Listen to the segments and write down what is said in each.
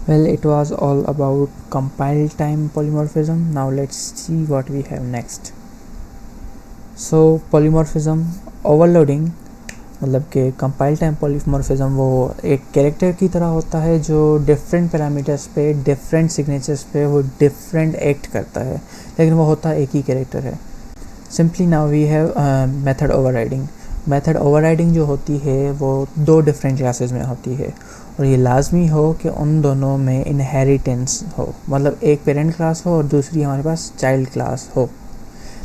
Well, it was all about compile time polymorphism. Now let's see what we have next. So polymorphism overloading मतलब कि compile time polymorphism वो एक character की तरह होता है जो डिफरेंट पैरामीटर्स पे डिफरेंट सिग्नेचर्स पे वो डिफरेंट एक्ट करता है, लेकिन वो होता एक ही कैरेक्टर है. Simply now we have method overriding. Method overriding जो होती है वो दो डिफरेंट क्लासेस में होती है और ये लाजमी हो कि उन दोनों में इनहेरिटेंस हो, मतलब एक पेरेंट क्लास हो और दूसरी हमारे पास चाइल्ड क्लास हो.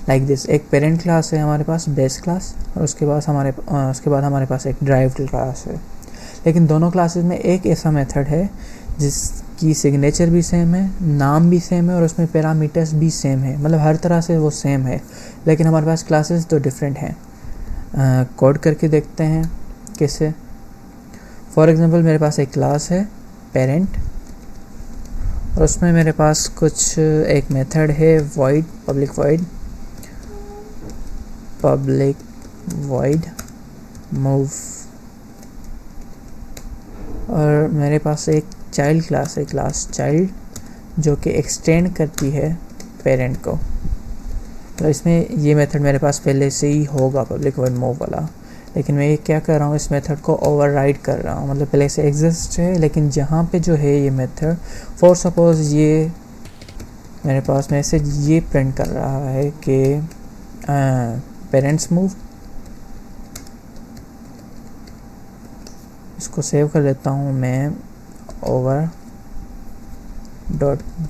लाइक दिस, एक पेरेंट क्लास है हमारे पास बेस क्लास और उसके बाद हमारे पास एक ड्राइव्ड क्लास है. लेकिन दोनों क्लासेस में एक ऐसा मेथड है जिसकी सिग्नेचर भी सेम है, नाम भी सेम है और उसमें पैरामीटर्स भी सेम है, मतलब हर तरह से वो सेम है, लेकिन हमारे पास क्लासेस तो डिफरेंट हैं. कोड करके देखते हैं कैसे. फॉर एग्जांपल मेरे पास एक क्लास है पेरेंट और उसमें मेरे पास कुछ एक मेथड है void public void move और मेरे पास एक चाइल्ड क्लास है क्लास चाइल्ड जो कि एक्सटेंड करती है पेरेंट को. तो इसमें ये मेथड मेरे पास पहले से ही होगा पब्लिक वॉइड मूव वाला, लेकिन मैं ये क्या कर रहा हूँ, इस मेथड को ओवरराइड कर रहा हूँ, मतलब पहले से एग्जिस्ट है लेकिन जहाँ पे जो है ये मेथड फॉर सपोज ये मेरे पास मैसेज ये प्रिंट कर रहा है कि पेरेंट्स मूव. इसको सेव कर लेता हूँ मैं over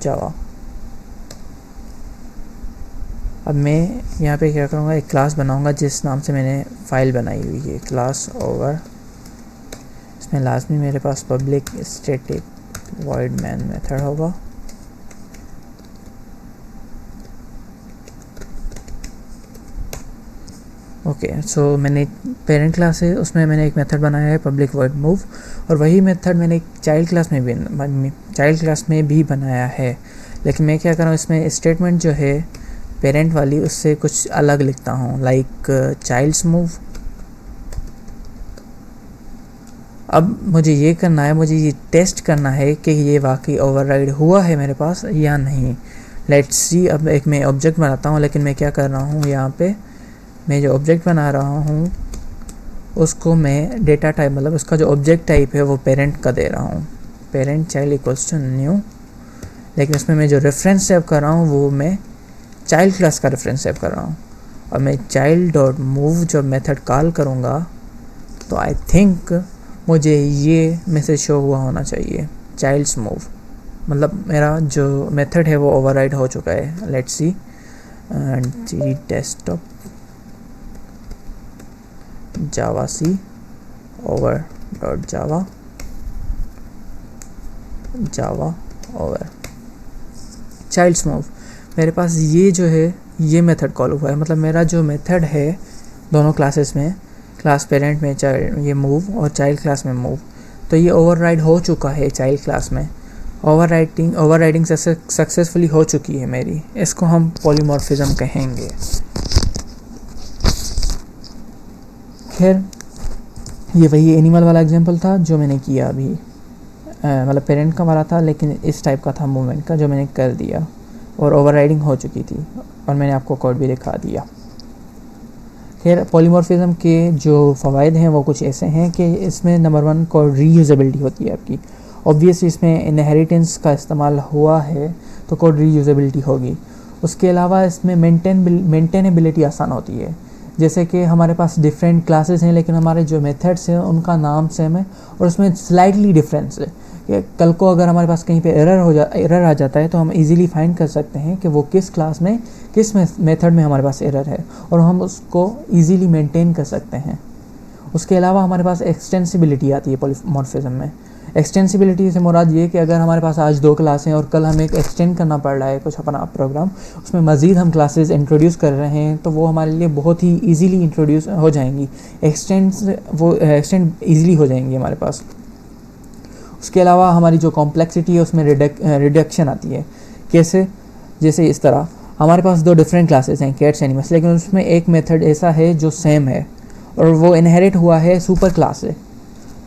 .java. अब मैं यहाँ पे क्या करूँगा, एक क्लास बनाऊँगा जिस नाम से मैंने फ़ाइल बनाई हुई है क्लास ओवर. इसमें लाजमी मेरे पास public static void main method होगा. ओके, सो मैंने पेरेंट क्लास है उसमें मैंने एक मेथड बनाया है पब्लिक void मूव और वही मेथड मैंने एक चाइल्ड क्लास में भी बनाया है. लेकिन मैं क्या कर रहा हूँ, इसमें स्टेटमेंट जो है पेरेंट वाली उससे कुछ अलग लिखता हूँ, लाइक चाइल्ड्स मूव. अब मुझे ये करना है, मुझे ये टेस्ट करना है कि ये वाकई ओवरराइड हुआ है मेरे पास या नहीं. Let's see. अब एक मैं ऑब्जेक्ट बनाता हूँ, लेकिन मैं क्या कर रहा हूँ, यहाँ पे मैं जो ऑब्जेक्ट बना रहा हूँ उसको मैं डेटा टाइप मतलब उसका जो ऑब्जेक्ट टाइप है वो पेरेंट का दे रहा हूँ, parent child equals to new. लेकिन उसमें मैं जो रेफरेंस सेव कर रहा हूँ वो मैं चाइल्ड क्लास का रेफरेंस सेव कर रहा हूँ. और मैं चाइल्ड डॉट मूव जब मेथड कॉल करूँगा तो आई थिंक मुझे ये मैसेज शो हुआ होना चाहिए चाइल्ड्स मूव, मतलब मेरा जो मेथड है वो ओवरराइड हो चुका है. Let's see desktop java c over dot java over childs move. मेरे पास ये जो है ये मेथड कॉल हुआ है, मतलब मेरा जो मेथड है दोनों क्लासेस में, क्लास पेरेंट में चाइल्ड ये मूव और चाइल्ड क्लास में मूव, तो ये ओवरराइड हो चुका है चाइल्ड क्लास में. ओवरराइडिंग सक्सेसफुली हो चुकी है मेरी. इसको हम पॉलीमॉर्फिज्म कहेंगे. खैर ये वही एनिमल वाला एग्जांपल था जो मैंने किया अभी, मतलब पेरेंट का वाला था लेकिन इस टाइप का था मूवमेंट का जो मैंने कर दिया और ओवरराइडिंग हो चुकी थी और मैंने आपको कोड भी दिखा दिया. खैर पॉलीमॉर्फिज्म के जो फ़वाइद हैं वो कुछ ऐसे हैं कि इसमें नंबर 1 कोड रीयूजेबिलिटी होती है आपकी. ऑब्वियसली इसमें इनहेरिटेंस का इस्तेमाल हुआ है तो कोड रीयूजेबिलिटी होगी. उसके अलावा इसमें मेंटेनेबिलिटी आसान होती है, जैसे कि हमारे पास डिफरेंट क्लासेस हैं लेकिन हमारे जो मेथड्स हैं उनका नाम सेम है और उसमें स्लाइटली डिफरेंस है कि कल को अगर हमारे पास कहीं पे एरर आ जाता है तो हम इजीली फाइंड कर सकते हैं कि वो किस क्लास में किस मेथड में हमारे पास एरर है और हम उसको इजीली मेंटेन कर सकते हैं. उसके अलावा हमारे पास एक्सटेंसिबिलिटी आती है पॉलीमॉर्फिज्म में. एक्सटेंसिबिलिटी से मुराद ये कि अगर हमारे पास आज 2 क्लासें और कल हमें एक एक्सटेंड करना पड़ रहा है कुछ अपना प्रोग्राम, उसमें मज़ीद हम क्लासेस इंट्रोड्यूस कर रहे हैं तो वो हमारे लिए बहुत ही इजीली इंट्रोड्यूस हो जाएंगी, एक्सटेंड इजीली हो जाएंगी हमारे पास. उसके अलावा हमारी जो कॉम्प्लेक्सिटी है उसमें रिडक्शन आती है. कैसे? जैसे इस तरह हमारे पास 2 डिफरेंट क्लासेस हैं कैट्स एनिमल्स, लेकिन उसमें एक मेथड ऐसा है जो सेम है और वो इनहेरिट हुआ है सुपर क्लास से.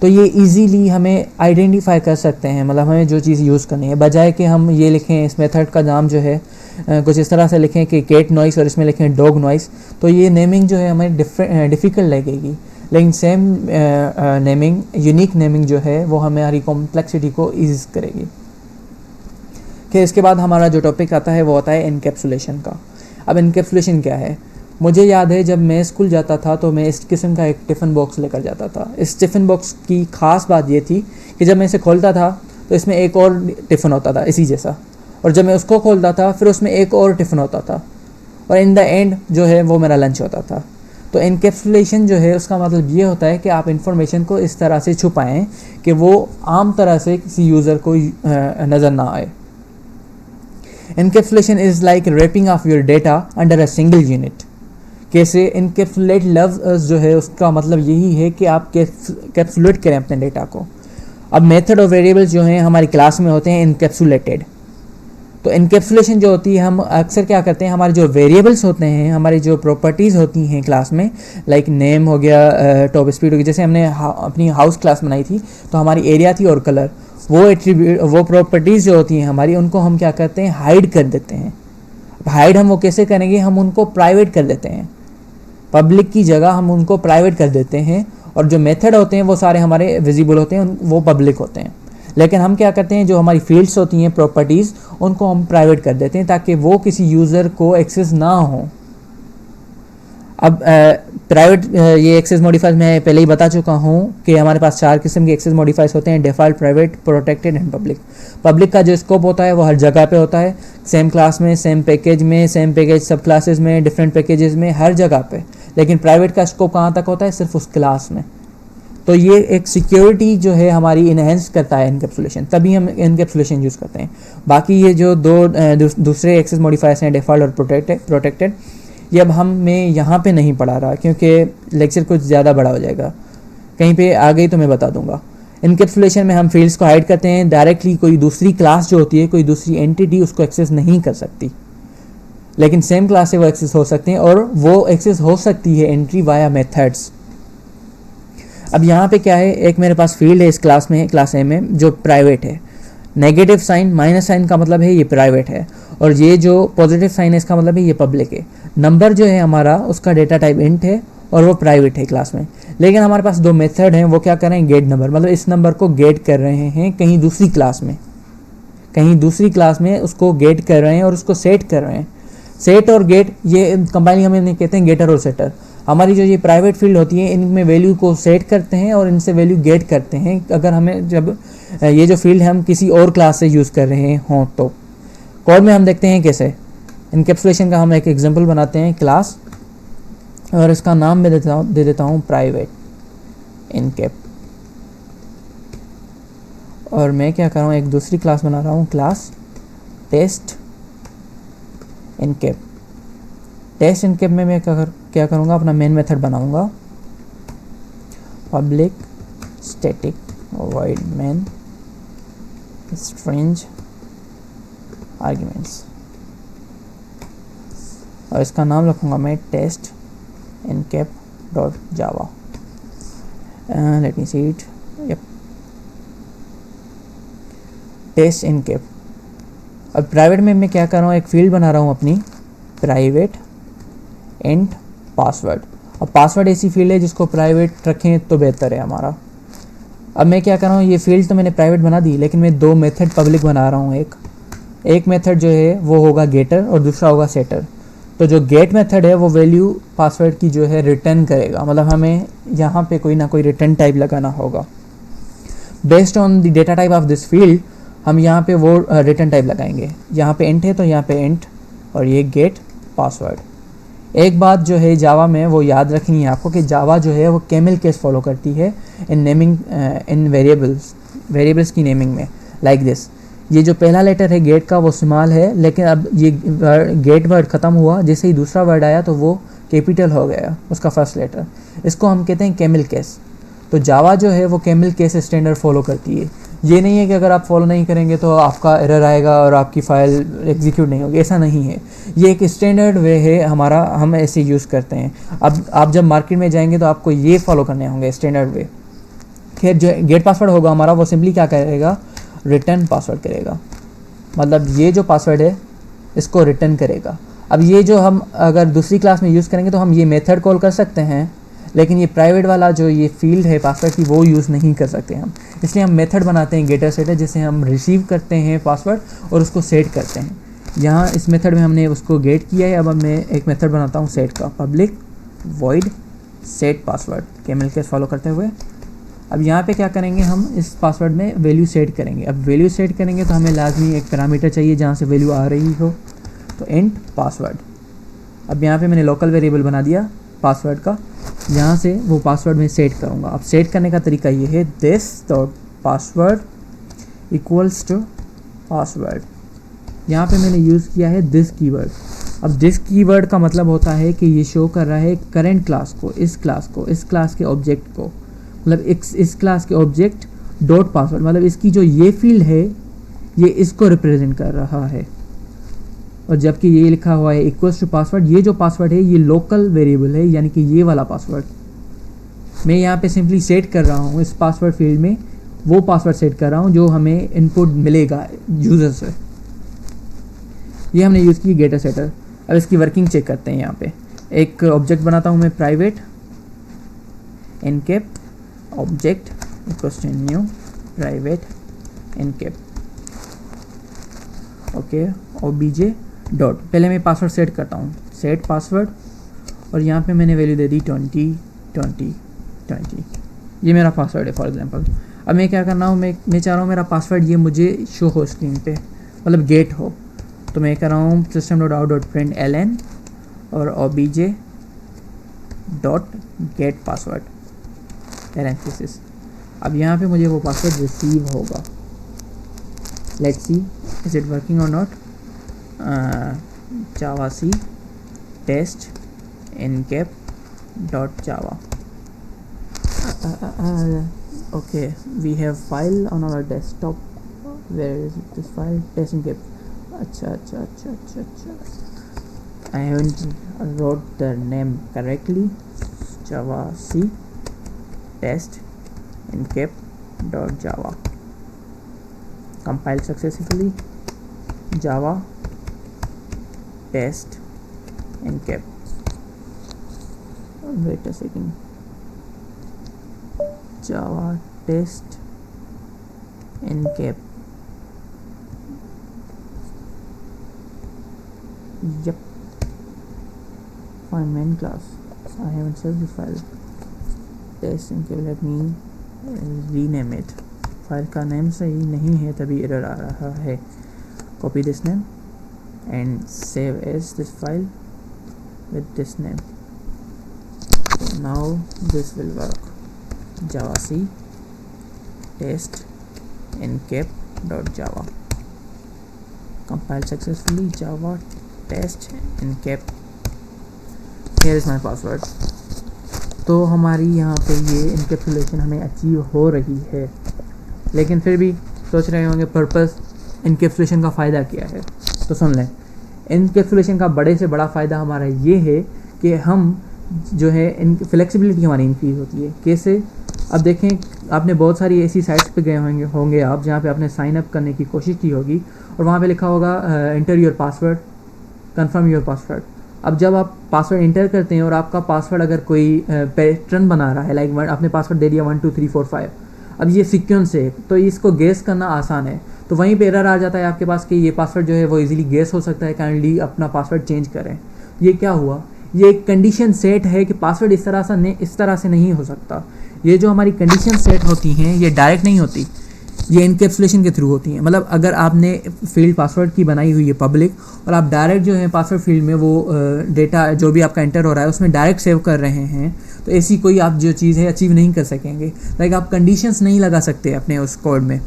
तो ये इजीली हमें आइडेंटिफाई कर सकते हैं, मतलब हमें जो चीज़ यूज़ करनी है, बजाय कि हम ये लिखें इस मेथड का नाम जो है कुछ इस तरह से लिखें कि केट नॉइस और इसमें लिखें डॉग नॉइस, तो ये नेमिंग जो है हमें डिफ़िकल्ट लगेगी। लेकिन सेम नेमिंग, यूनिक नेमिंग जो है वो हमारी कॉम्प्लेक्सिटी को ईज करेगी। कि इसके बाद हमारा जो टॉपिक आता है वो होता है इनकैप्सुलेशन का। अब इनकैप्सुलेशन क्या है? मुझे याद है जब मैं स्कूल जाता था तो मैं इस किस्म का एक टिफ़िन बॉक्स लेकर जाता था। इस टिफ़िन बॉक्स की ख़ास बात ये थी कि जब मैं इसे खोलता था तो इसमें एक और टिफ़िन होता था इसी जैसा, और जब मैं उसको खोलता था फिर उसमें एक और टिफ़िन होता था, और इन द एंड जो है वो मेरा लंच होता था। तो इनकैप्सुलेशन जो है उसका मतलब ये होता है कि आप इन्फॉर्मेशन को इस तरह से छुपाएं कि वो आम तरह से किसी यूज़र को नज़र ना आए। Encapsulation is like wrapping of your data under a single unit। कैसे encapsulate लफ्ज़ जो है उसका मतलब यही है कि आप कैप्सुलेट करें अपने डेटा को। अब मेथड और वेरिएबल्स जो हैं हमारी क्लास में होते हैं इनकैप्सुलेटेड। तो इनकैप्सुलेशन जो होती है, हम अक्सर क्या करते हैं, हमारे जो वेरिएबल्स होते हैं, हमारी जो प्रॉपर्टीज़ होती हैं क्लास में, लाइक नेम हो गया, टॉप स्पीड हो गया, जैसे हमने अपनी हाउस क्लास बनाई थी तो हमारी एरिया थी और कलर, वो एट्रीब्यूट, वो प्रॉपर्टीज़ जो होती हैं हमारी, उनको हम क्या करते हैं, हाइड कर देते हैं। हाइड हम वो कैसे करेंगे, हम उनको प्राइवेट कर देते हैं, पब्लिक की जगह हम उनको प्राइवेट कर देते हैं, और जो मेथड होते हैं वो सारे हमारे विजिबल होते हैं, वो पब्लिक होते हैं। लेकिन हम क्या करते हैं, जो हमारी फील्ड्स होती हैं, प्रॉपर्टीज़, उनको हम प्राइवेट कर देते हैं ताकि वो किसी यूज़र को एक्सेस ना हो। अब प्राइवेट ये एक्सेस मॉडिफायर्स मैं पहले ही बता चुका हूँ कि हमारे पास 4 किस्म के एक्सेस मॉडिफायर्स होते हैं, default, private, protected and public. Public का जो स्कोप होता है वो हर जगह पे होता है, सेम क्लास में, सेम पैकेज में, सेम पैकेज सब क्लासेस में, डिफरेंट पैकेजेस में, हर जगह पे। लेकिन प्राइवेट का स्कोप कहाँ तक होता है, सिर्फ उस क्लास में। तो ये एक सिक्योरिटी जो है हमारी इनहेंस करता है इनकैप्सुलेशन, तभी हम इनकैप्सुलेशन यूज़ करते हैं। बाकी ये जो दूसरे एक्सेस मॉडिफायर्स हैं, डिफ़ॉल्ट और प्रोटेक्टेड, ये अब मैं यहाँ पे नहीं पढ़ा रहा क्योंकि लेक्चर कुछ ज़्यादा बड़ा हो जाएगा, कहीं पे आ गई तो मैं बता दूंगा। इनकैप्सुलेशन में हम फील्ड्स को हाइड करते हैं, डायरेक्टली कोई दूसरी क्लास जो होती है, कोई दूसरी एंटिटी उसको एक्सेस नहीं कर सकती, लेकिन सेम क्लास से वो एक्सेस हो सकते हैं, और वो एक्सेस हो सकती है एंट्री वाया मेथड्स। अब यहाँ पे क्या है, एक मेरे पास फील्ड है इस क्लास में, क्लास ए में, जो प्राइवेट है। नेगेटिव साइन, माइनस साइन का मतलब है ये प्राइवेट है, और ये जो पॉजिटिव साइन है इसका मतलब है ये पब्लिक है। नंबर जो है हमारा, उसका डेटा टाइप इंट है और वो प्राइवेट है क्लास में। लेकिन हमारे पास 2 मेथड हैं, वो क्या कर रहे हैं, गेट नंबर, मतलब इस नंबर को गेट कर रहे हैं कहीं दूसरी क्लास में, कहीं दूसरी क्लास में उसको गेट कर रहे हैं और उसको सेट कर रहे हैं। सेट और गेट ये कंबाइनिंग हमें कहते हैं गेटर और सेटर। हमारी जो ये प्राइवेट फील्ड होती है इनमें वैल्यू को सेट करते हैं और इनसे वैल्यू गेट करते हैं, अगर हमें जब ये जो फील्ड हम किसी और क्लास से यूज़ कर रहे हों तो। कोड में हम देखते हैं कैसे इनकैप्सुलेशन का हम एक एग्जांपल बनाते हैं क्लास, और इसका नाम मैं दे देता हूँ प्राइवेट इनकैप, और मैं क्या कर रहा हूँ, एक दूसरी क्लास बना रहा हूँ, class test encap. Test encap में मैं क्या करूँगा, अपना मेन मेथड बनाऊँगा, public static void main string arguments, और इसका नाम रखूँगा मैं test encap dot Java. Let me see it, yup, test encap. अब प्राइवेट में मैं क्या कर रहा हूँ, एक फील्ड बना रहा हूँ अपनी, प्राइवेट इंट पासवर्ड। अब पासवर्ड ऐसी फील्ड है जिसको प्राइवेट रखें तो बेहतर है हमारा। अब मैं क्या कर रहा हूँ, ये फील्ड तो मैंने प्राइवेट बना दी, लेकिन मैं 2 मेथड पब्लिक बना रहा हूँ। एक मेथड जो है वो होगा गेटर और दूसरा होगा सेटर। तो जो गेट मेथड है वो वैल्यू पासवर्ड की जो है रिटर्न करेगा, मतलब हमें यहाँ पे कोई ना कोई रिटर्न टाइप लगाना होगा। Based on the data type of this field हम यहाँ पे वो रिटर्न टाइप लगाएंगे। यहाँ पे इंट है तो यहाँ पे इंट, और ये गेट पासवर्ड। एक बात जो है जावा में वो याद रखनी है आपको कि जावा जो है वो कैमल केस फॉलो करती है इन नेमिंग, इन वेरिएबल्स की नेमिंग में, लाइक दिस। ये जो पहला लेटर है गेट का वो स्मॉल है, लेकिन अब ये गेट वर्ड ख़त्म हुआ, जैसे ही दूसरा वर्ड आया तो वो कैपिटल हो गया उसका फर्स्ट लेटर। इसको हम कहते हैं कैमल केस। तो जावा जो है वो कैमल केस स्टैंडर्ड फॉलो करती है। ये नहीं है कि अगर आप फॉलो नहीं करेंगे तो आपका एरर आएगा और आपकी फ़ाइल एग्जीक्यूट नहीं होगी, ऐसा नहीं है। ये एक स्टैंडर्ड वे है हमारा, हम ऐसे यूज़ करते हैं। अब आप जब मार्केट में जाएंगे तो आपको ये फॉलो करने होंगे स्टैंडर्ड वे। खैर जो गेट पासवर्ड होगा हमारा वो सिंपली क्या करेगा, रिटर्न पासवर्ड करेगा, मतलब ये जो पासवर्ड है इसको रिटर्न करेगा। अब ये जो हम अगर दूसरी क्लास में यूज़ करेंगे तो हम ये मेथड कॉल कर सकते हैं, लेकिन ये प्राइवेट वाला जो ये फील्ड है पासवर्ड की वो यूज़ नहीं कर सकते हम, इसलिए हम मेथड बनाते हैं गेटर सेटर, जिसे हम रिसीव करते हैं पासवर्ड और उसको सेट करते हैं। यहाँ इस मेथड में हमने उसको गेट किया है। अब मैं एक मेथड बनाता हूँ सेट का, public void set password camel case follow करते हुए। अब यहाँ पे क्या करेंगे, हम इस पासवर्ड में वैल्यू सेट करेंगे। अब वैल्यू सेट करेंगे तो हमें लाजमी एक पैरामीटर चाहिए जहाँ से वैल्यू आ रही हो, तो इंट पासवर्ड। अब यहाँ पे मैंने लोकल वेरिएबल बना दिया पासवर्ड का, यहाँ से वो पासवर्ड में सेट करूँगा। अब सेट करने का तरीका ये है, this dot password equals to password. यहाँ पे मैंने यूज़ किया है दिस कीवर्ड। अब दिस कीवर्ड का मतलब होता है कि ये शो कर रहा है करंट क्लास को, इस क्लास के ऑब्जेक्ट को, मतलब इस क्लास के ऑब्जेक्ट डॉट पासवर्ड, मतलब इसकी जो ये फील्ड है ये इसको रिप्रेजेंट कर रहा है। और जबकि ये लिखा हुआ है इक्वल्स टू पासवर्ड, ये जो पासवर्ड है ये लोकल वेरिएबल है, यानी कि ये वाला पासवर्ड मैं यहाँ पे सिंपली सेट कर रहा हूँ। इस पासवर्ड फील्ड में वो पासवर्ड सेट कर रहा हूँ जो हमें इनपुट मिलेगा यूज़र से। ये हमने यूज़ की गेटर सेटर। अब इसकी वर्किंग चेक करते हैं। यहाँ पे एक ऑब्जेक्ट बनाता हूँ मैं, private encap object equals to new private encap, okay, OBJ dot. पहले मैं पासवर्ड सेट करता हूँ, सेट पासवर्ड, और यहाँ पे मैंने वैल्यू दे दी 20 ये मेरा पासवर्ड है फॉर एग्जांपल। अब मैं क्या करना हूँ, मैं चाह रहा हूँ मेरा पासवर्ड ये मुझे शो हो स्क्रीन पे, मतलब गेट हो। तो मैं कर रहा हूँ system.out.println और obj dot get password parenthesis. अब यहाँ पे मुझे वो पासवर्ड रिसीव होगा। Let's see is it working और not. Javac test encap dot java. Okay, we have file on our desktop. Where is this file? Test encap. अच्छा। I haven't wrote the name correctly. Java C test encap dot java. Compiled successfully. Java test encap. Wait a second. Java test encap. Yep. Find main class. I haven't saved this file. Test encap. Let me rename it. File का name सही नहीं है तभी error आ रहा है. Copy this name and save as this file with this name. So now this will work. Java C test encap.java. Compiled successfully. Java test encap. Here is my password. तो हमारी यहाँ पे ये इनकैप्सुलेशन हमें achieve हो रही है, लेकिन फिर भी सोच रहे होंगे पर्पस इनकैप्सुलेशन का फ़ायदा क्या है. तो सुन लें, इनकैप्सुलेशन का बड़े से बड़ा फ़ायदा हमारा ये है कि हम जो है इन फ्लेक्सिबिलिटी हमारी इंक्रीज़ होती है. कैसे? अब देखें, आपने बहुत सारी ऐसी साइट्स पे गए होंगे आप जहाँ पे आपने साइन अप करने की कोशिश की होगी और वहाँ पे लिखा होगा enter your password, confirm your password. अब जब आप पासवर्ड इंटर करते हैं और आपका पासवर्ड अगर कोई पैटर्न बना रहा है, लाइक आपने पासवर्ड दे दिया 1 2 3 4 5, अब ये सीक्वेंस है तो इसको गेस करना आसान है. तो वहीं पे एरर आ जाता है आपके पास कि ये पासवर्ड जो है वो इजीली गेस हो सकता है, काइंडली अपना पासवर्ड चेंज करें. ये क्या हुआ? ये एक कंडीशन सेट है कि पासवर्ड इस तरह से नहीं हो सकता. ये जो हमारी कंडीशन सेट होती हैं ये डायरेक्ट नहीं होती, ये इनकैप्सुलेशन के थ्रू होती हैं. मतलब अगर आपने फील्ड पासवर्ड की बनाई हुई है पब्लिक और आप डायरेक्ट जो है पासवर्ड फील्ड में वो डेटा जो भी आपका एंटर हो रहा है उसमें डायरेक्ट सेव कर रहे हैं, तो ऐसी कोई आप जो चीज़ है अचीव नहीं कर सकेंगे. लाइक आप कंडीशंस नहीं लगा सकते अपने उस कोड में.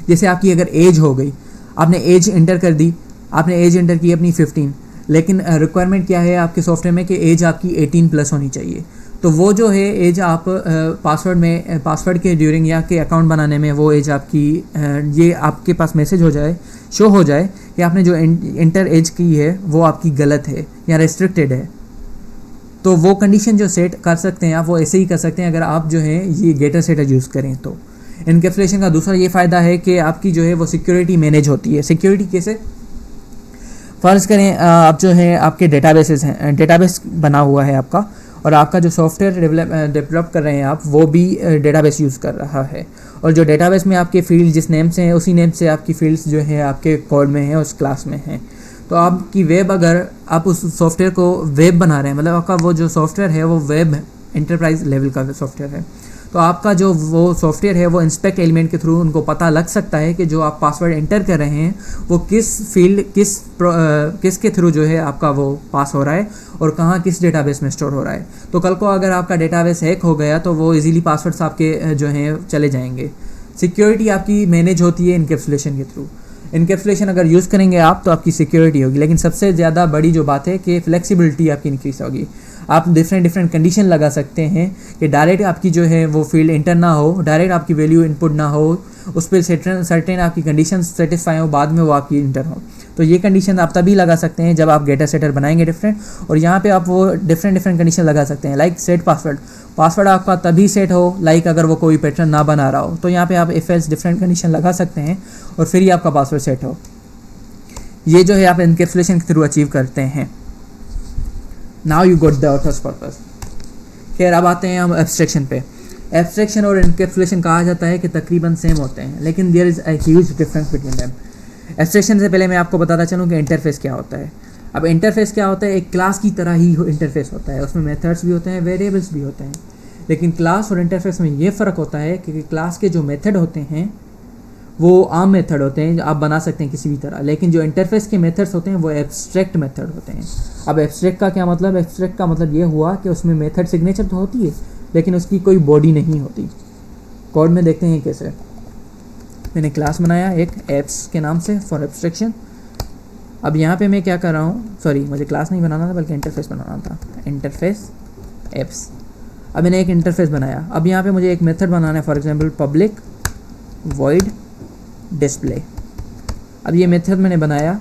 जैसे आपकी अगर एज हो गई, आपने एज एंटर कर दी, आपने एज एंटर की अपनी 15, लेकिन रिक्वायरमेंट क्या है आपके सॉफ्टवेयर में कि एज आपकी 18+ होनी चाहिए. तो वो जो है एज आप पासवर्ड के ड्यूरिंग या के अकाउंट बनाने में वो एज आपकी ये आपके पास मैसेज हो जाए, शो हो जाए कि आपने जो एंटर एज की है वो आपकी गलत है या रेस्ट्रिक्टेड है. तो वो कंडीशन जो सेट कर सकते हैं आप, वो ऐसे ही कर सकते हैं अगर आप जो है ये गेटर सेटर यूज़ करें। तो इनकैप्सुलेशन का दूसरा ये फ़ायदा है कि आपकी जो है वो सिक्योरिटी मैनेज होती है। सिक्योरिटी कैसे? फ़र्ज़ करें आप जो है आपके डेटाबेसेस हैं, डेटाबेस बना हुआ है आपका, और आपका जो सॉफ्टवेयर डेवलप कर रहे हैं आप, वो भी डेटाबेस यूज़ कर रहा है, और जो डेटाबेस में आपके फील्ड जिस नेम से हैं उसी नेम से आपकी फील्ड्स जो है आपके कोड में हैं, उस क्लास में हैं। तो आपकी वेब, अगर आप उस सॉफ्टवेयर को वेब बना रहे हैं, मतलब आपका वो जो सॉफ्टवेयर है वो वेब एंटरप्राइज लेवल का सॉफ्टवेयर है, तो आपका जो वो सॉफ्टवेयर है वो इंस्पेक्ट एलिमेंट के थ्रू उनको पता लग सकता है कि जो आप पासवर्ड एंटर कर रहे हैं वो किस फील्ड किस के थ्रू जो है आपका वो पास हो रहा है और कहाँ किस डेटाबेस में स्टोर हो रहा है। तो कल को अगर आपका डेटाबेस हैक हो गया तो वो इजीली पासवर्ड्स आपके जो हैं चले जाएंगे। सिक्योरिटी आपकी मैनेज होती है इनकैप्सुलेशन के थ्रू। इनकैप्सुलेशन अगर यूज़ करेंगे आप तो आपकी सिक्योरिटी होगी, लेकिन सबसे ज़्यादा बड़ी जो बात है कि फ्लेक्सिबिलिटी आपकी इंक्रीज होगी। आप डिफरेंट कंडीशन लगा सकते हैं कि डायरेक्ट आपकी जो है वो फील्ड इंटर ना हो, डायरेक्ट आपकी वैल्यू इनपुट ना हो, उस पर सर्टेन आपकी कंडीशन सेटिस्फाई हो, बाद में वो आपकी इंटर हो। तो ये कंडीशन आप तभी लगा सकते हैं जब आप गेटर सेटर बनाएंगे डिफरेंट, और यहाँ पे आप वो डिफरेंट कंडीशन लगा सकते हैं, लाइक सेट पासवर्ड आपका तभी सेट हो लाइक अगर वो कोई पैटर्न ना बना रहा हो, तो यहाँ पे आप इफ एल्स डिफरेंट कंडीशन लगा सकते हैं और फिर ही आपका पासवर्ड सेट हो। ये जो है आप इनकैप्सुलेशन के थ्रू अचीव करते हैं। Now you got the author's purpose. खैर अब आते हैं हम एब्स्ट्रैक्शन पे। एब्स्ट्रैक्शन और इनकैप्सुलेशन कहा जाता है कि तकरीबन सेम होते हैं, लेकिन there is a huge difference between them. Abstraction से पहले मैं आपको बताता चलूँ कि इंटरफेस क्या होता है। अब इंटरफेस क्या होता है? एक क्लास की तरह ही इंटरफेस होता है, उसमें मेथड्स भी होते हैं, वेरिएबल्स भी होते हैं, लेकिन क्लास और इंटरफेस में ये फ़र्क होता है कि क्लास के जो मेथड होते हैं वो आम मेथड होते हैं, आप बना सकते हैं किसी भी तरह, लेकिन जो इंटरफेस के मेथड्स होते हैं वो एब्स्ट्रैक्ट मेथड होते हैं। अब एब्स्ट्रैक्ट का क्या मतलब? एब्स्ट्रैक्ट का मतलब ये हुआ कि उसमें मेथड सिग्नेचर तो होती है लेकिन उसकी कोई बॉडी नहीं होती। कोड में देखते हैं कैसे। मैंने क्लास बनाया एक एप्स के नाम से फॉर एब्स्ट्रैक्शन। अब यहाँ पे मैं क्या कर रहा हूँ, सॉरी मुझे क्लास नहीं बनाना था बल्कि इंटरफेस बनाना था, इंटरफेस एप्स। अब मैंने एक इंटरफेस बनाया। अब यहाँ पे मुझे एक मेथड बनाना है, for example public void display. अब ये मेथड मैंने बनाया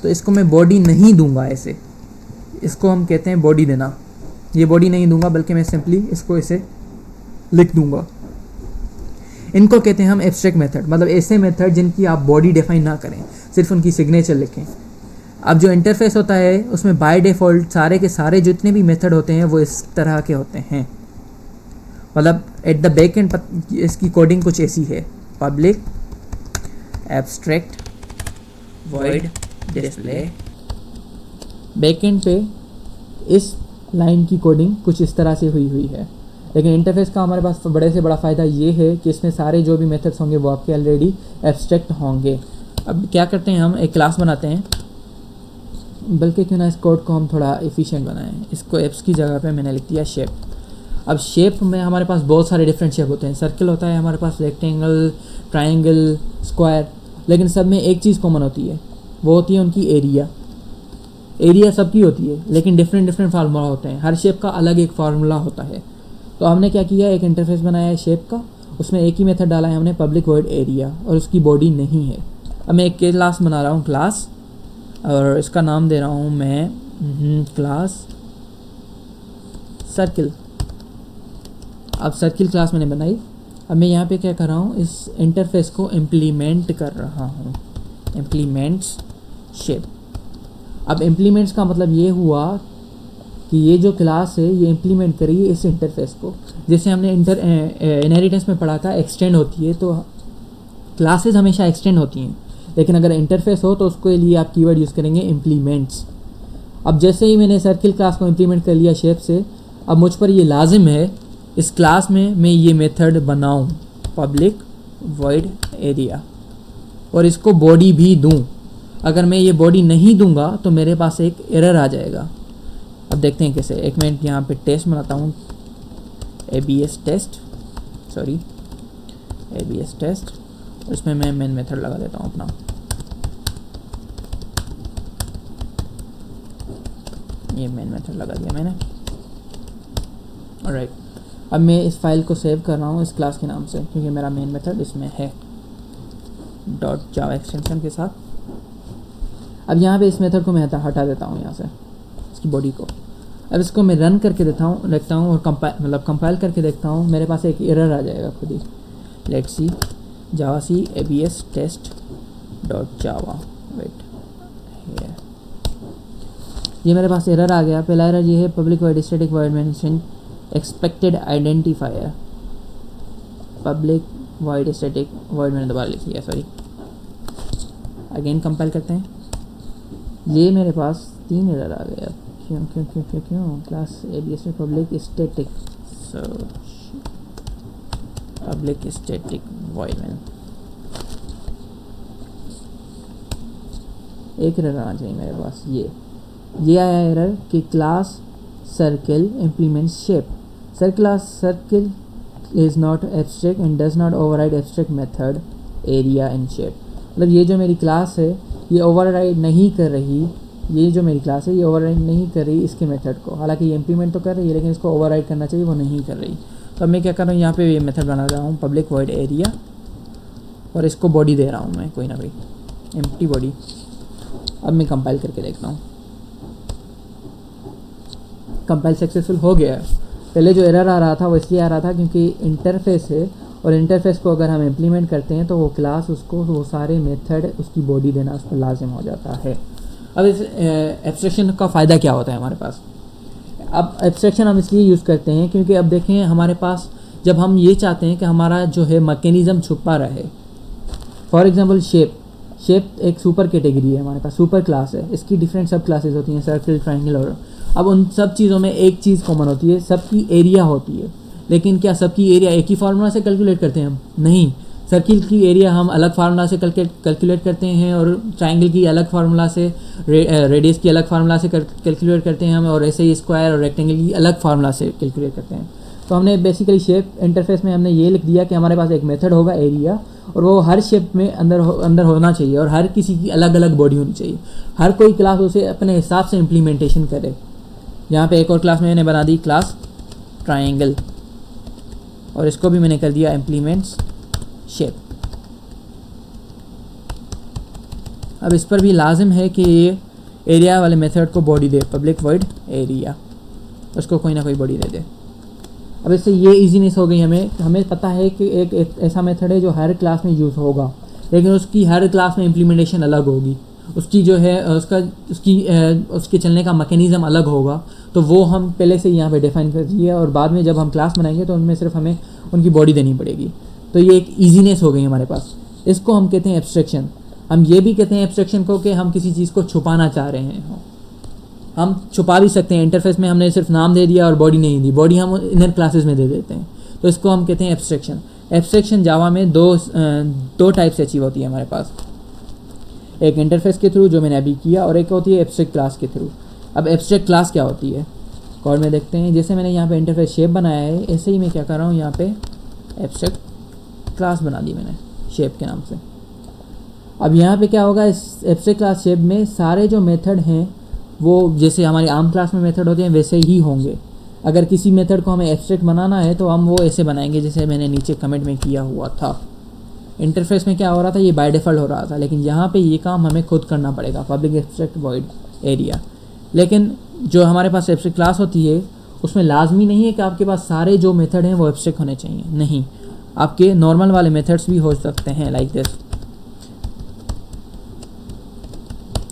तो इसको मैं बॉडी नहीं दूंगा, ऐसे इसको हम कहते हैं बॉडी देना। ये बॉडी नहीं दूंगा बल्कि मैं सिंपली इसको ऐसे लिख दूंगा। इनको कहते हैं हम एब्स्ट्रैक्ट मेथड, मतलब ऐसे मेथड जिनकी आप बॉडी डिफाइन ना करें, सिर्फ उनकी सिग्नेचर लिखें। अब जो इंटरफेस होता है उसमें बाय डिफ़ॉल्ट सारे के सारे जितने भी मेथड होते हैं वो इस तरह के होते हैं, मतलब एट द बैक एंड इसकी कोडिंग कुछ ऐसी है, public abstract void display. Backend पे इस लाइन की कोडिंग कुछ इस तरह से हुई है, लेकिन इंटरफेस का हमारे पास बड़े से बड़ा फ़ायदा ये है कि इसमें सारे जो भी मेथड्स होंगे वो आपके ऑलरेडी एब्स्ट्रैक्ट होंगे। अब क्या करते हैं, हम एक क्लास बनाते हैं, बल्कि क्यों ना इस कोड को हम थोड़ा एफिशिएंट बनाएं। इसको एप्स की जगह पे मैंने लिख दिया शेप। अब शेप में हमारे पास बहुत सारे डिफरेंट शेप होते हैं। सर्कल होता है हमारे पास, रेक्टेंगल, ट्रायंगल, स्क्वायर, लेकिन सब में एक चीज़ कॉमन होती है, वो होती है उनकी एरिया। एरिया सबकी होती है लेकिन डिफरेंट फार्मूला होते हैं, हर शेप का अलग एक फार्मूला होता है। तो हमने क्या किया, एक इंटरफेस बनाया है शेप का, उसमें एक ही मेथड डाला है हमने पब्लिक वॉइड एरिया, और उसकी बॉडी नहीं है। अब मैं एक क्लास बना रहा हूँ क्लास, और इसका नाम दे रहा हूँ मैं क्लास सर्किल। अब सर्किल क्लास मैंने बनाई। अब मैं यहाँ पे क्या कर रहा हूँ, इस इंटरफेस को इम्प्लीमेंट कर रहा हूँ, इम्प्लीमेंट्स शेप। अब इम्प्लीमेंट्स का मतलब ये हुआ कि ये जो क्लास है ये इम्प्लीमेंट करिए इस इंटरफेस को। जैसे हमने इनहेरिटेंस में पढ़ा था, एक्सटेंड होती है, तो क्लासेस हमेशा एक्सटेंड होती हैं, लेकिन अगर इंटरफेस हो तो उसके लिए आप कीवर्ड यूज़ करेंगे इम्प्लीमेंट्स। अब जैसे ही मैंने सर्किल क्लास को इम्प्लीमेंट कर लिया शेप से, अब मुझ पर ये लाजिम है इस क्लास में मैं ये मेथड बनाऊं पब्लिक वॉइड एरिया, और इसको बॉडी भी दूं। अगर मैं ये बॉडी नहीं दूंगा तो मेरे पास एक एरर आ जाएगा। अब देखते हैं कैसे। एक मिनट, यहाँ पे टेस्ट बनाता हूँ, ABS test, sorry ABS test, इसमें मैं मेन मेथड लगा देता हूँ अपना। ये मेन मेथड लगा दिया मैंने। ऑलराइट, अब मैं इस फाइल को सेव कर रहा हूँ इस क्लास के नाम से, क्योंकि मेरा मेन मेथड इसमें है .java एक्सटेंशन के साथ। अब यहाँ पे इस मेथड को मैं हटा देता हूँ यहाँ से, इसकी बॉडी को। अब इसको मैं रन करके देखता हूँ और कंपाइल करके देखता हूँ, मेरे पास एक एरर आ जाएगा खुद ही। Let's see javac abs test dot java, wait, ये मेरे पास एरर आ गया। पहला एरर ये है, public void static void mention expected identifier, public void static void मैंने दोबारा लिख लिया, सॉरी। अगेन कंपाइल करते हैं, ये मेरे पास 3 एरर आ गया। क्यों क्यों क्यों क्यों क्यों क्लास abs में public static public static void main, एक एरर आना चाहिए मेरे पास। ये आया एरर कि class circle implement shape, circle is not abstract and does not override abstract method area and shape. मतलब ये जो मेरी क्लास है ये ओवरराइड नहीं कर रही, ये जो मेरी क्लास है ये ओवरराइड नहीं कर रही इसके मेथड को, हालांकि ये इम्प्लीमेंट तो कर रही है लेकिन इसको ओवरराइड करना चाहिए वो नहीं कर रही। तो अब मैं क्या कर रहा हूँ, यहाँ पे ये मेथड बना रहा हूँ पब्लिक वॉइड एरिया, और इसको बॉडी दे रहा हूँ मैं कोई ना कोई एम्प्टी बॉडी। अब मैं कंपाइल करके देखता हूँ, कंपाइल सक्सेसफुल हो गया है। पहले जो एरर आ रहा था वो इसलिए आ रहा था क्योंकि इंटरफेस है, और इंटरफेस को अगर हम इम्प्लीमेंट करते हैं तो वो क्लास उसको वो सारे मेथड उसकी बॉडी देना उस पर लाजिम हो जाता है। अब इस एब्स्ट्रैक्शन का फ़ायदा क्या होता है हमारे पास? अब एब्स्ट्रैक्शन हम इसलिए यूज़ करते हैं क्योंकि अब देखें हमारे पास जब हम ये चाहते हैं कि हमारा जो है मैकेनिज़्म छुपा रहे, फॉर एग्जांपल शेप एक सुपर कैटेगरी है हमारे पास, सुपर क्लास है, इसकी डिफरेंट सब क्लासेस होती हैं, सर्कल, ट्रायंगल, और अब उन सब चीज़ों में एक चीज़ कॉमन होती है, सबकी एरिया होती है। लेकिन क्या सबकी एरिया एक ही फार्मूला से कैलकुलेट करते हैं हम? नहीं, सर्किल की एरिया हम अलग फार्मूला से कैलकुलेट करते हैं, और ट्रायंगल की अलग फार्मूला से, रेडियस की अलग फार्मूला से कैलकुलेट करते हैं हम, और ऐसे ही स्क्वायर और रेक्टेंगल की अलग फार्मूला से कैलकुलेट करते हैं। तो हमने बेसिकली शेप इंटरफेस में हमने ये लिख दिया कि हमारे पास एक मेथड होगा एरिया, और वो हर शेप में अंदर होना चाहिए, और हर किसी की अलग अलग बॉडी होनी चाहिए। हर कोई क्लास उसे अपने हिसाब से इम्प्लीमेंटेशन करे। यहाँ पे एक और क्लास मैंने बना दी क्लास ट्रायंगल, और इसको भी मैंने कर दिया इम्प्लीमेंट्स शेप। अब इस पर भी लाजिम है कि ये एरिया वाले मेथड को बॉडी दे, पब्लिक वॉइड एरिया, उसको कोई ना कोई बॉडी दे दे। अब इससे ये इजीनेस हो गई, हमें पता है कि एक ऐसा मेथड है जो हर क्लास में यूज़ होगा, लेकिन उसकी हर क्लास में इम्प्लीमेंटेशन अलग होगी, उसकी जो है उसके चलने का मैकेनिज़्म अलग होगा। तो वो हम पहले से यहाँ पे डिफाइन कर दिए, और बाद में जब हम क्लास बनाएंगे तो उनमें सिर्फ हमें उनकी बॉडी देनी पड़ेगी। तो ये एक ईजीनेस हो गई हमारे पास, इसको हम कहते हैं एब्स्ट्रैक्शन। हम ये भी कहते हैं एब्स्ट्रैक्शन को कि हम किसी चीज़ को छुपाना चाह रहे हैं, हम छुपा भी सकते हैं। इंटरफेस में हमने सिर्फ नाम दे दिया और बॉडी नहीं दी, बॉडी हम इनर क्लासेस में दे देते हैं, तो इसको हम कहते हैं एब्स्ट्रैक्शन। एब्स्ट्रैक्शन जावा में दो टाइप से अचीव होती है हमारे पास, एक इंटरफेस के थ्रू जो मैंने अभी किया, और एक होती है एब्स्ट्रैक्ट क्लास के थ्रू। अब एब्स्ट्रैक्ट क्लास क्या होती है कोड में देखते हैं। जैसे मैंने यहाँ पे इंटरफेस शेप बनाया है, ऐसे ही मैं क्या कर रहा हूँ, यहाँ पे एब्स्ट्रैक्ट क्लास बना दी मैंने शेप के नाम से। अब यहाँ पे क्या होगा, इस एब्स्ट्रैक्ट क्लास शेप में सारे जो मेथड हैं वो जैसे हमारी आम क्लास में मेथड होते हैं वैसे ही होंगे। अगर किसी मेथड को हमें एब्स्ट्रैक्ट बनाना है तो हम वो ऐसे बनाएंगे जैसे मैंने नीचे कमेंट में किया हुआ था। इंटरफेस में क्या हो रहा था, ये बाय डिफ़ॉल्ट हो रहा था, लेकिन यहाँ पे ये काम हमें खुद करना पड़ेगा, पब्लिक एब्स्ट्रैक्ट वॉइड एरिया। लेकिन जो हमारे पास एब्स्ट्रैक्ट क्लास होती है उसमें लाजमी नहीं है कि आपके पास सारे जो मेथड हैं वो एब्स्ट्रैक्ट होने चाहिए, नहीं, आपके नॉर्मल वाले मेथड्स भी हो सकते हैं लाइक दिस,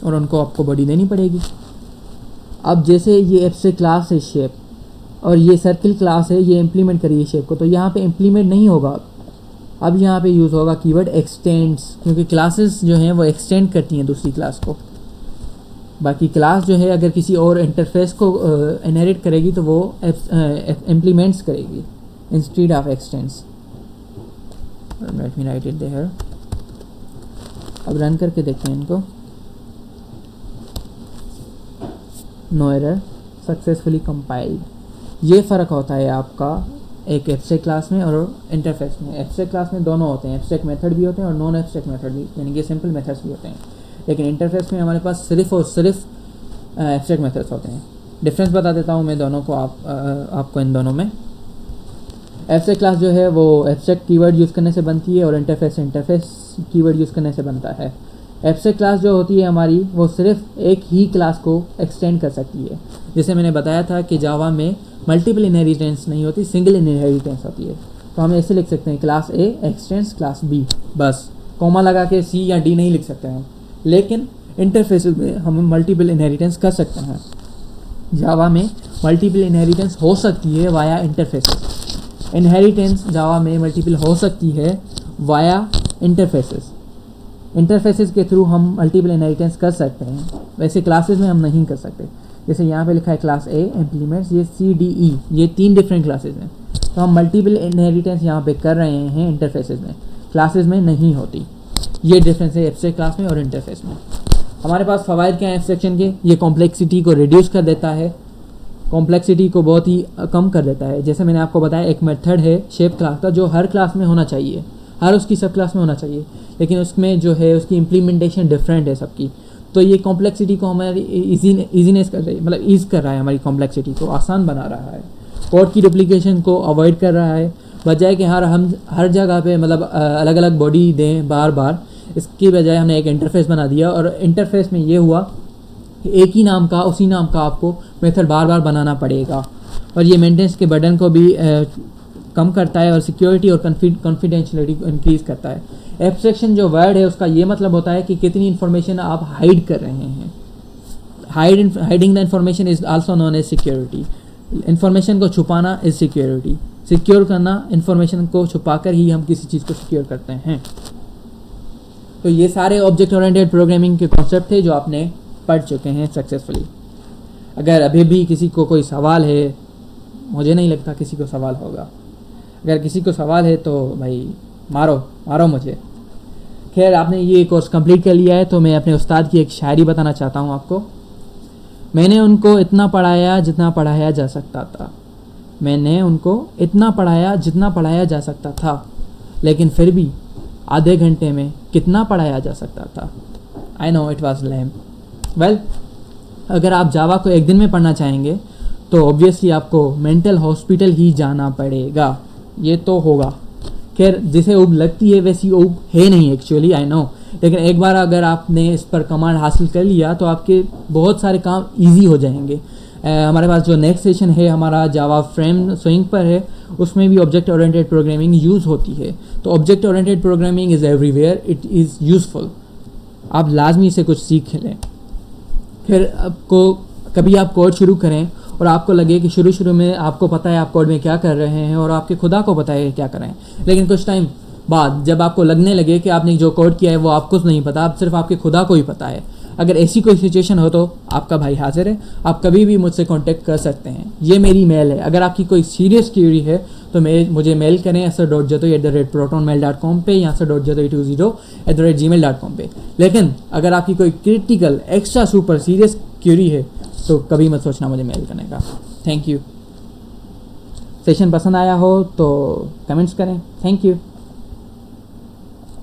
और उनको आपको बॉडी देनी पड़ेगी। अब जैसे ये एब्स्ट्रैक्ट क्लास है शेप, और ये सर्किल क्लास है, ये इम्प्लीमेंट करिए शेप को, तो यहाँ पे इम्प्लीमेंट नहीं होगा। अब यहाँ पे यूज़ होगा कीवर्ड एक्सटेंड्स, क्योंकि क्लासेस जो हैं वो एक्सटेंड करती हैं दूसरी क्लास को। बाकी क्लास जो है अगर किसी और इंटरफेस को इनहेरिट करेगी तो वो इम्प्लीमेंट्स करेगी instead of extends. Let me write it there. अब रन करके देखते हैं इनको, नो एरर, सक्सेसफुली कंपाइल्ड। ये फ़र्क होता है आपका एक एब्स्ट्रैक्ट क्लास में और इंटरफेस में। एब्स्ट्रैक्ट क्लास में दोनों होते हैं, एब्स्ट्रैक्ट मेथड भी होते हैं और नॉन एब्स्ट्रैक्ट मेथड भी, यानी कि सिंपल मेथड्स भी होते हैं। लेकिन इंटरफेस में हमारे पास सिर्फ और सिर्फ एब्स्ट्रैक्ट मेथड्स होते हैं। डिफरेंस बता देता हूँ मैं दोनों को, आपको इन दोनों में। एब्स्ट्रैक्ट क्लास जो है वो एब्स्ट्रैक्ट कीवर्ड यूज़ करने से बनती है, और इंटरफेस कीवर्ड यूज़ करने से बनता है। एब्स्ट्रैक्ट क्लास जो होती है हमारी वो सिर्फ एक ही क्लास को एक्सटेंड कर सकती है। जैसे मैंने बताया था कि जावा में मल्टीपल इनहेरिटेंस नहीं होती, सिंगल इनहेरिटेंस होती है। तो हम ऐसे लिख सकते हैं class A extends class B, बस कॉमा लगा के सी या डी नहीं लिख सकते हैं। लेकिन इंटरफेसेस में हम मल्टीपल इनहेरिटेंस कर सकते हैं। जावा में मल्टीपल इनहेरिटेंस हो सकती है वाया इंटरफेसेस। इनहेरिटेंस जावा में मल्टीपल हो सकती है वाया इंटरफेसेस। इंटरफेसेस के थ्रू हम मल्टीपल इनहेरिटेंस कर सकते हैं, वैसे क्लासेस में हम नहीं कर सकते। जैसे यहाँ पे लिखा है क्लास ए इम्प्लीमेंट्स, ये सी डी ई, ये 3 डिफरेंट क्लासेस हैं। तो हम मल्टीपल इनहेरिटेंस यहाँ पे कर रहे हैं इंटरफेसेस में, क्लासेस में नहीं होती। ये डिफरेंस है एब्स्ट्रैक्ट क्लास में और इंटरफेस में। हमारे पास फ़वाइद क्या है एब्स्ट्रैक्शन के? ये कॉम्प्लेक्सिटी को रिड्यूस कर देता है, कॉम्प्लेक्सिटी को बहुत ही कम कर देता है। जैसे मैंने आपको बताया एक मेथड है शेप क्लास का जो हर क्लास में होना चाहिए, हर उसकी सब क्लास में होना चाहिए, लेकिन उसमें जो है उसकी इम्प्लीमेंटेशन डिफरेंट है सबकी। तो ये कॉम्प्लेक्सिटी को हमारी ईजीनेस कर रही है, मतलब ईज़ कर रहा है, हमारी कॉम्प्लेक्सिटी को आसान बना रहा है, कोड की डुप्लीकेशन को अवॉइड कर रहा है, बजाय कि हम हर जगह पे मतलब अलग अलग बॉडी दें बार बार। इसकी बजाय हमने एक इंटरफेस बना दिया और इंटरफेस में ये हुआ कि एक ही नाम का उसी नाम का आपको मेथड बार बार बनाना पड़ेगा, और ये मेंटेनेंस के बर्डन को भी कम करता है और सिक्योरिटी और कॉन्फिडेंशियलिटी को इंक्रीज़ करता है। एब्स्ट्रैक्शन जो वर्ड है उसका ये मतलब होता है कि कितनी इन्फॉर्मेशन आप हाइड कर रहे हैं। Hiding the information is also known as security. Information को छुपाना इज़ सिक्योरिटी। सिक्योर करना, इन्फॉर्मेशन को छुपाकर ही हम किसी चीज़ को सिक्योर करते हैं। तो ये सारे ऑब्जेक्ट ओरिएंटेड प्रोग्रामिंग के कॉन्सेप्ट थे जो आपने पढ़ चुके हैं सक्सेसफुली। अगर अभी भी किसी को कोई सवाल है, मुझे नहीं लगता किसी को सवाल होगा, अगर किसी को सवाल है तो भाई मारो मुझे। खैर, आपने ये कोर्स कंप्लीट कर लिया है तो मैं अपने उस्ताद की एक शायरी बताना चाहता हूँ आपको। मैंने उनको इतना पढ़ाया जितना पढ़ाया जा सकता था, मैंने उनको इतना पढ़ाया जितना पढ़ाया जा सकता था, लेकिन फिर भी आधे घंटे में कितना पढ़ाया जा सकता था। I know it was lame. Well, अगर आप जावा को एक दिन में पढ़ना चाहेंगे तो ऑब्वियसली आपको मेंटल हॉस्पिटल ही जाना पड़ेगा, ये तो होगा। खैर, जिसे ऊब लगती है वैसी ऊब है नहीं एक्चुअली, आई नो, लेकिन एक बार अगर आपने इस पर कमांड हासिल कर लिया तो आपके बहुत सारे काम इजी हो जाएंगे। हमारे पास जो नेक्स्ट सेशन है हमारा जावा फ्रेम स्विंग पर है, उसमें भी ऑब्जेक्ट ओरिएंटेड प्रोग्रामिंग यूज़ होती है। तो object oriented programming is everywhere, it is useful. आप लाजमी से कुछ सीख लें। फिर आपको कभी आप कोड शुरू करें और आपको लगे कि शुरू में आपको पता है आप कोड में क्या कर रहे हैं और आपके खुदा को पता है क्या कर रहे हैं, लेकिन कुछ टाइम बाद जब आपको लगने लगे कि आपने जो कोड किया है वो आपको नहीं पता, आप सिर्फ आपके खुदा को ही पता है, अगर ऐसी कोई सिचुएशन हो तो आपका भाई हाजिर है, आप कभी भी मुझसे कांटेक्ट कर सकते हैं। ये मेरी मेल है। अगर आपकी कोई सीरियस क्यूरी है तो मुझे मेल करें asad.jatoi@protonmail.com पे या asad.jatoi20@gmail.com पे। लेकिन अगर आपकी कोई critical extra super serious query है तो कभी मत सोचना मुझे मेल करने का। Thank you. सेशन पसंद आया हो तो कमेंट्स करें। Thank you.